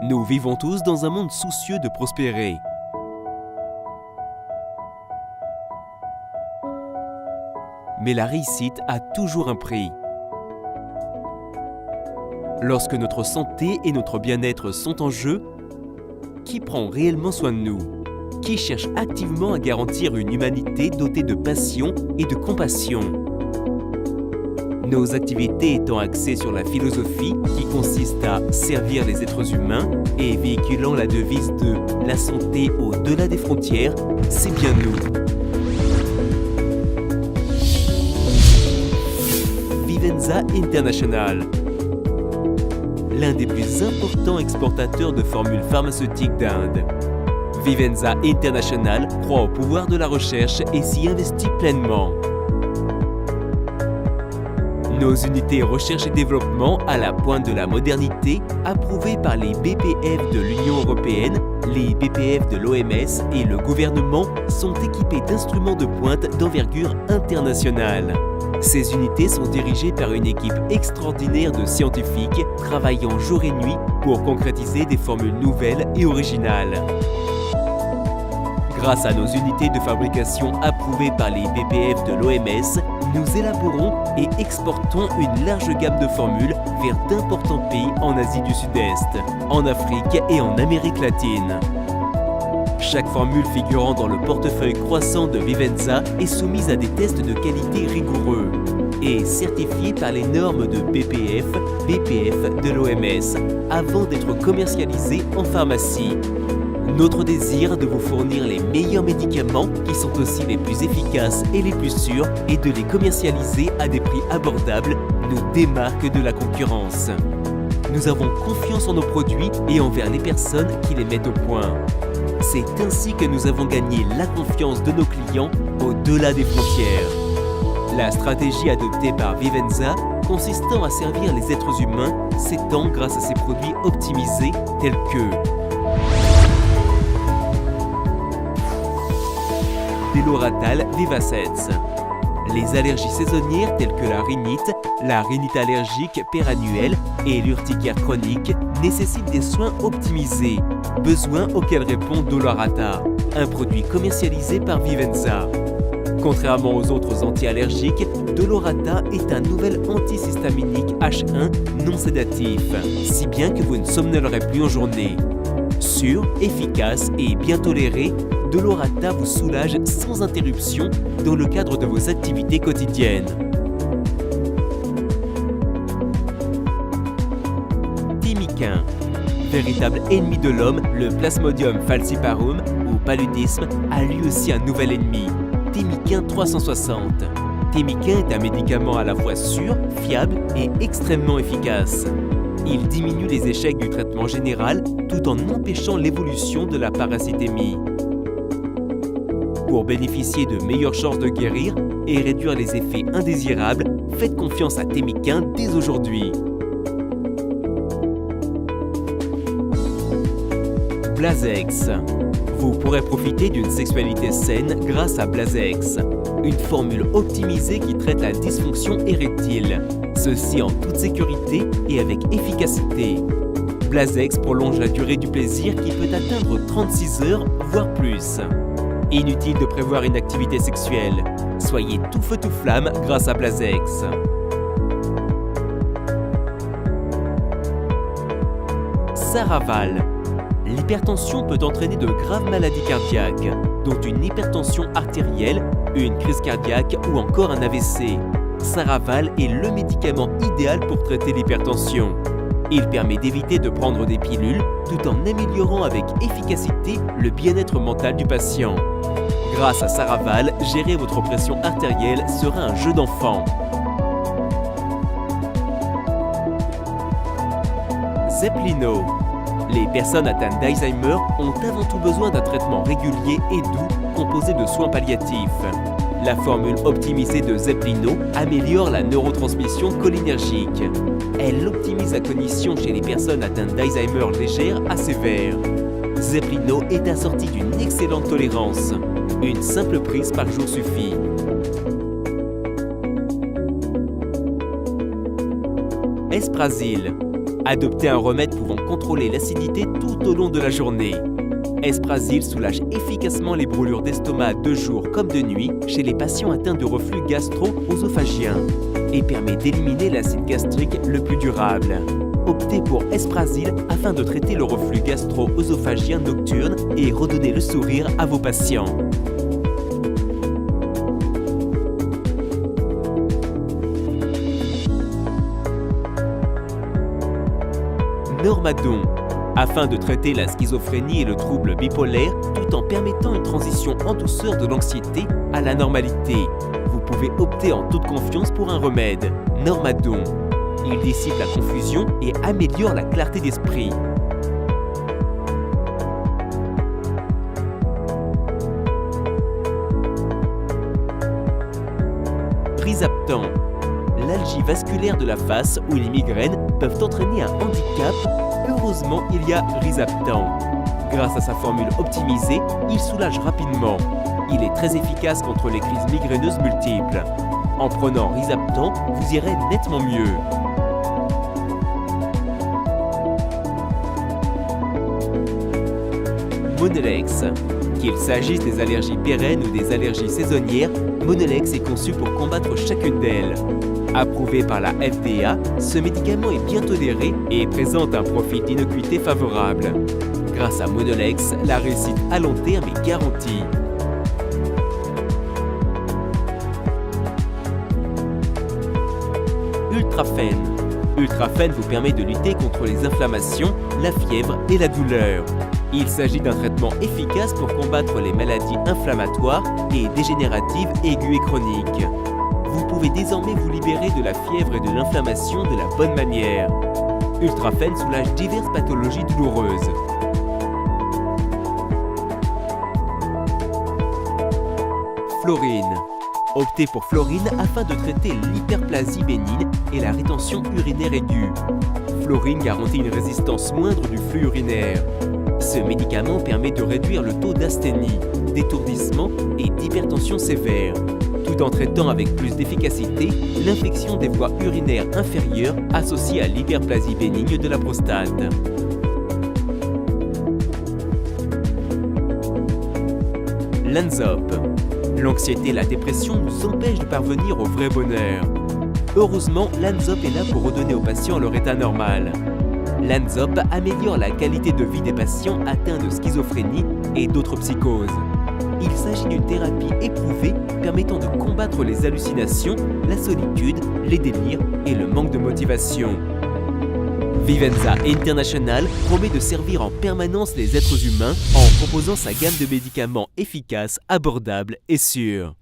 Nous vivons tous dans un monde soucieux de prospérer. Mais la réussite a toujours un prix. Lorsque notre santé et notre bien-être sont en jeu, qui prend réellement soin de nous? Qui cherche activement à garantir une humanité dotée de passion et de compassion? Nos activités étant axées sur la philosophie qui consiste à servir les êtres humains et véhiculant la devise de « la santé au-delà des frontières », c'est bien nous. Vivenza International, l'un des plus importants exportateurs de formules pharmaceutiques d'Inde. Vivenza International croit au pouvoir de la recherche et s'y investit pleinement. Nos unités recherche et développement à la pointe de la modernité, approuvées par les BPF de l'Union européenne, les BPF de l'OMS et le gouvernement, sont équipées d'instruments de pointe d'envergure internationale. Ces unités sont dirigées par une équipe extraordinaire de scientifiques travaillant jour et nuit pour concrétiser des formules nouvelles et originales. Grâce à nos unités de fabrication approuvées par les BPF de l'OMS, nous élaborons et exportons une large gamme de formules vers d'importants pays en Asie du Sud-Est, en Afrique et en Amérique latine. Chaque formule figurant dans le portefeuille croissant de Vivenza est soumise à des tests de qualité rigoureux et certifiée par les normes de BPF de l'OMS avant d'être commercialisée en pharmacie. Notre désir est de vous fournir les meilleurs médicaments qui sont aussi les plus efficaces et les plus sûrs et de les commercialiser à des prix abordables nous démarque de la concurrence. Nous avons confiance en nos produits et envers les personnes qui les mettent au point. C'est ainsi que nous avons gagné la confiance de nos clients au-delà des frontières. La stratégie adoptée par Vivenza, consistant à servir les êtres humains, s'étend grâce à ses produits optimisés tels que Deloratal Vivasets. Les allergies saisonnières telles que la rhinite allergique pérannuelle et l'urticaire chronique nécessitent des soins optimisés, besoins auxquels répond Dolorata, un produit commercialisé par Vivenza. Contrairement aux autres anti-allergiques, Dolorata est un nouvel antihistaminique H1 non sédatif, si bien que vous ne somnolerez plus en journée. Sûr, efficace et bien toléré, Dolorata vous soulage sans interruption dans le cadre de vos activités quotidiennes. Thymiquin. Véritable ennemi de l'homme, le Plasmodium falciparum ou paludisme a lui aussi un nouvel ennemi, Thymiquin 360. Thymiquin est un médicament à la fois sûr, fiable et extrêmement efficace. Il diminue les échecs du traitement général tout en empêchant l'évolution de la parasitémie. Pour bénéficier de meilleures chances de guérir et réduire les effets indésirables, faites confiance à Thymiquin dès aujourd'hui. Blazex. Vous pourrez profiter d'une sexualité saine grâce à Blazex, une formule optimisée qui traite la dysfonction érectile, ceci en toute sécurité et avec efficacité. Blazex prolonge la durée du plaisir qui peut atteindre 36 heures, voire plus. Inutile de prévoir une activité sexuelle. Soyez tout feu tout flamme grâce à Blazex. Saraval. L'hypertension peut entraîner de graves maladies cardiaques, dont une hypertension artérielle, une crise cardiaque ou encore un AVC. Saraval est le médicament idéal pour traiter l'hypertension. Il permet d'éviter de prendre des pilules tout en améliorant avec efficacité le bien-être mental du patient. Grâce à Saraval, gérer votre pression artérielle sera un jeu d'enfant. Zeplino. Les personnes atteintes d'Alzheimer ont avant tout besoin d'un traitement régulier et doux composé de soins palliatifs. La formule optimisée de Zeplino améliore la neurotransmission cholinergique. Elle optimise la cognition chez les personnes atteintes d'Alzheimer légère à sévère. Zeplino est assorti d'une excellente tolérance. Une simple prise par jour suffit. Esprasil. Adoptez un remède pouvant contrôler l'acidité tout au long de la journée. Esprasil soulage efficacement les brûlures d'estomac de jour comme de nuit chez les patients atteints de reflux gastro-œsophagien et permet d'éliminer l'acide gastrique le plus durable. Optez pour Esprasil afin de traiter le reflux gastro-œsophagien nocturne et redonner le sourire à vos patients. Normadon, afin de traiter la schizophrénie et le trouble bipolaire tout en permettant une transition en douceur de l'anxiété à la normalité. Vous pouvez opter en toute confiance pour un remède, Normadon. Il dissipe la confusion et améliore la clarté d'esprit. Risaptan. L'algie vasculaire de la face ou les migraines peuvent entraîner un handicap. Heureusement, il y a Risaptan. Grâce à sa formule optimisée, il soulage rapidement. Il est très efficace contre les crises migraineuses multiples. En prenant Risaptan, vous irez nettement mieux. Monelex. Qu'il s'agisse des allergies pérennes ou des allergies saisonnières, Monelex est conçu pour combattre chacune d'elles. Approuvé par la FDA, ce médicament est bien toléré et présente un profil d'innocuité favorable. Grâce à Monelex, la réussite à long terme est garantie. Ultrafen. Ultrafen vous permet de lutter contre les inflammations, la fièvre et la douleur. Il s'agit d'un traitement efficace pour combattre les maladies inflammatoires et dégénératives aiguës et chroniques. Vous pouvez désormais vous libérer de la fièvre et de l'inflammation de la bonne manière. Ultrafen soulage diverses pathologies douloureuses. Florine. Optez pour Florine afin de traiter l'hyperplasie bénigne et la rétention urinaire aiguë. Florine garantit une résistance moindre du flux urinaire. Ce médicament permet de réduire le taux d'asthénie, d'étourdissement et d'hypertension sévère, tout en traitant avec plus d'efficacité l'infection des voies urinaires inférieures associée à l'hyperplasie bénigne de la prostate. Lanzop. L'anxiété et la dépression nous empêchent de parvenir au vrai bonheur. Heureusement, Lanzop est là pour redonner aux patients leur état normal. Lanzop améliore la qualité de vie des patients atteints de schizophrénie et d'autres psychoses. Il s'agit d'une thérapie éprouvée permettant de combattre les hallucinations, la solitude, les délires et le manque de motivation. Vivenza International promet de servir en permanence les êtres humains en proposant sa gamme de médicaments efficaces, abordables et sûrs.